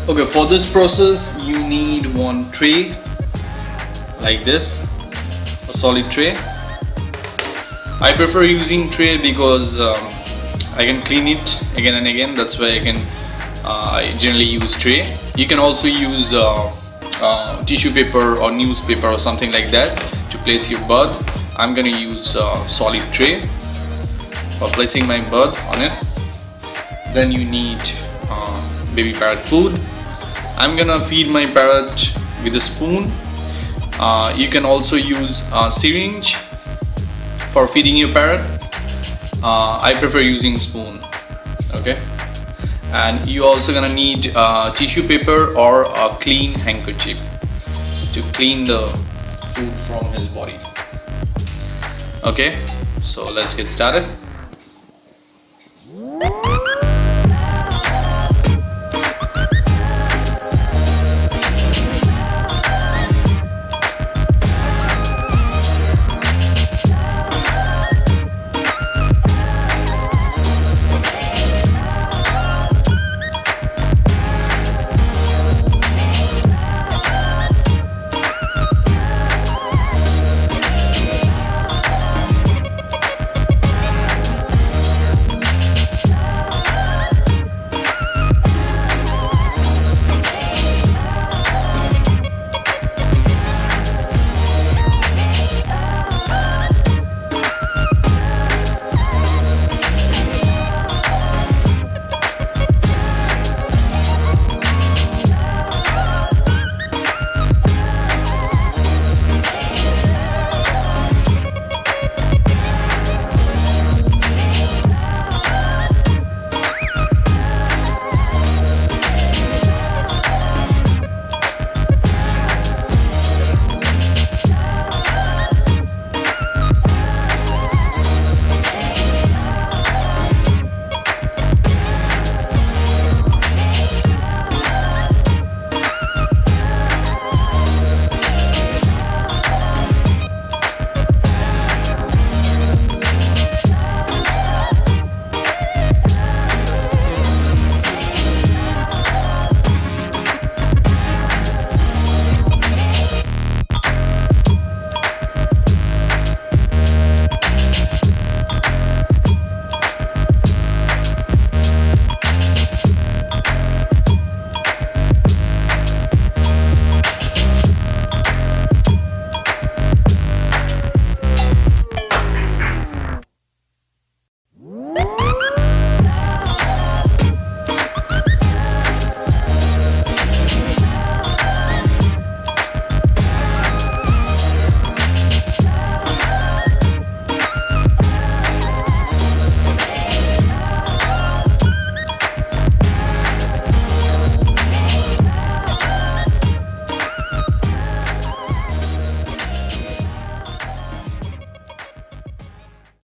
Okay, for this process you need one tray like this, a solid tray. I prefer using tray because I can clean it again and again. That's why I generally use tray. You can also use tissue paper or newspaper or something like that to place your bud. I'm gonna use solid tray for placing my bud on it. Then you need baby parrot food. I'm gonna feed my parrot with a spoon. You can also use a syringe for feeding your parrot. I prefer using spoon. Okay, and you also gonna need tissue paper or a clean handkerchief to clean the food from his body. Okay, so let's get started.